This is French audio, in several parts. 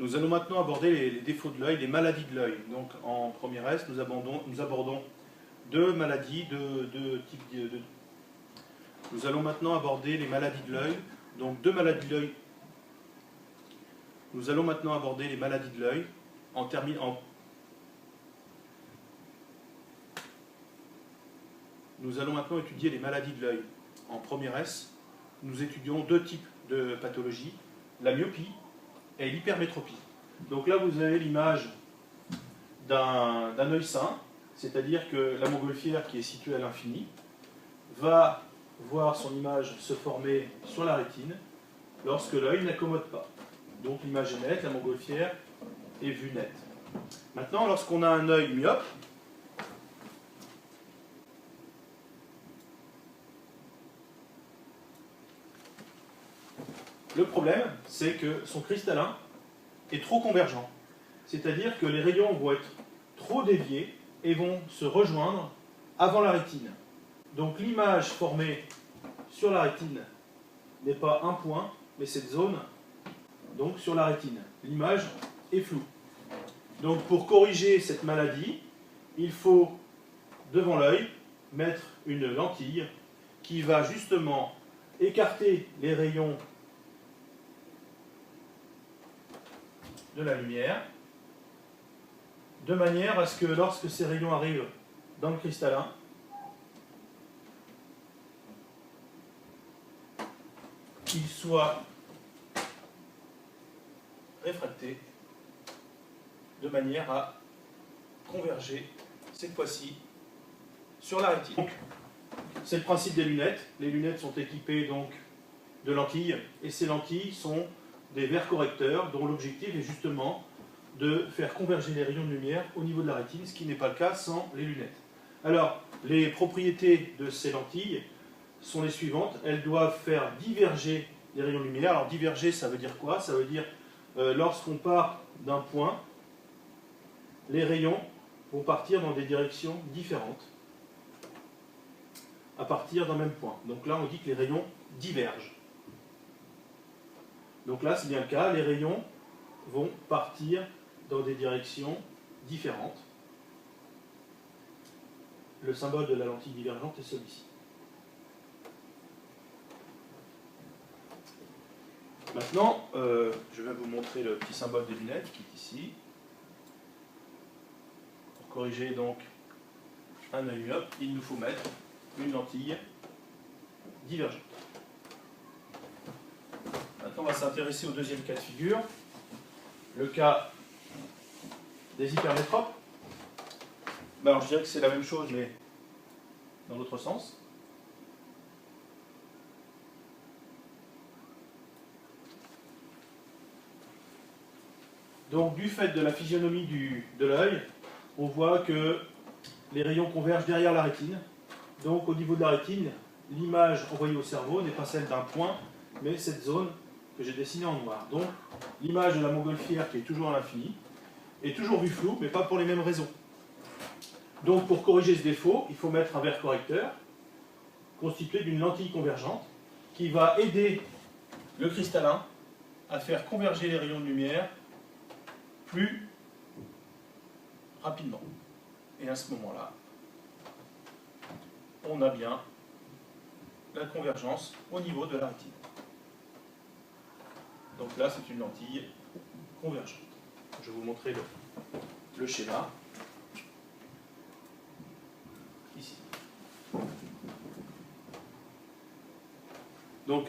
Nous allons maintenant aborder les défauts de l'œil, les maladies de l'œil. Donc en première S, nous abordons deux maladies de type. Nous allons maintenant aborder les maladies de l'œil. Donc deux maladies de l'œil. Nous allons maintenant aborder les maladies de l'œil Nous allons maintenant étudier les maladies de l'œil. En première S, nous étudions deux types de pathologies, la myopie et l'hypermétropie. Donc là, vous avez l'image d'un œil sain, c'est-à-dire que la montgolfière qui est située à l'infini va voir son image se former sur la rétine lorsque l'œil n'accommode pas. Donc l'image est nette, la montgolfière est vue nette. Maintenant, lorsqu'on a un œil myope, le problème, c'est que son cristallin est trop convergent. C'est-à-dire que les rayons vont être trop déviés et vont se rejoindre avant la rétine. Donc l'image formée sur la rétine n'est pas un point, mais cette zone donc sur la rétine. L'image est floue. Donc pour corriger cette maladie, il faut devant l'œil mettre une lentille qui va justement écarter les rayons de la lumière, de manière à ce que lorsque ces rayons arrivent dans le cristallin, ils soient réfractés de manière à converger, cette fois-ci, sur la rétine. Donc, c'est le principe des lunettes. Les lunettes sont équipées donc de lentilles, et ces lentilles sont des verres correcteurs dont l'objectif est justement de faire converger les rayons de lumière au niveau de la rétine, ce qui n'est pas le cas sans les lunettes. Alors, les propriétés de ces lentilles sont les suivantes. Elles doivent faire diverger les rayons de lumière. Alors, diverger, ça veut dire quoi? Ça veut dire, lorsqu'on part d'un point, les rayons vont partir dans des directions différentes à partir d'un même point. Donc là, on dit que les rayons divergent. Donc là, c'est bien le cas, les rayons vont partir dans des directions différentes. Le symbole de la lentille divergente est celui-ci. Maintenant, je vais vous montrer le petit symbole des lunettes qui est ici. Pour corriger donc un œil myope, il nous faut mettre une lentille divergente. Maintenant, on va s'intéresser au deuxième cas de figure, le cas des hypermétropes. Alors, je dirais que c'est la même chose, mais dans l'autre sens. Donc, du fait de la physionomie de l'œil, on voit que les rayons convergent derrière la rétine. Donc, au niveau de la rétine, l'image envoyée au cerveau n'est pas celle d'un point, mais cette zone que j'ai dessinée en noir. Donc, l'image de la montgolfière, qui est toujours à l'infini, est toujours vue floue, mais pas pour les mêmes raisons. Donc, pour corriger ce défaut, il faut mettre un verre correcteur, constitué d'une lentille convergente, qui va aider le cristallin à faire converger les rayons de lumière plus rapidement. Et à ce moment-là, on a bien la convergence au niveau de la rétine. Donc là, c'est une lentille convergente. Je vais vous montrer le schéma. Ici. Donc,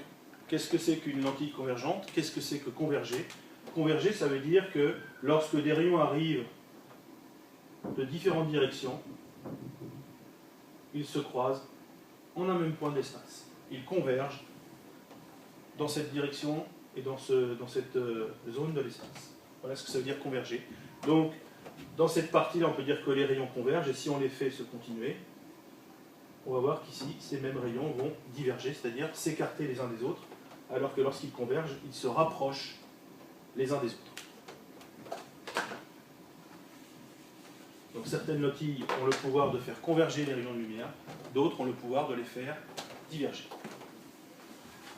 qu'est-ce que c'est qu'une lentille convergente? Qu'est-ce que c'est que converger? Converger, ça veut dire que lorsque des rayons arrivent de différentes directions, ils se croisent en un même point d'espace. Ils convergent dans cette direction et dans cette zone de l'espace. Voilà ce que ça veut dire converger. Donc, dans cette partie-là, on peut dire que les rayons convergent, et si on les fait se continuer, on va voir qu'ici, ces mêmes rayons vont diverger, c'est-à-dire s'écarter les uns des autres, alors que lorsqu'ils convergent, ils se rapprochent les uns des autres. Donc certaines lentilles ont le pouvoir de faire converger les rayons de lumière, d'autres ont le pouvoir de les faire diverger.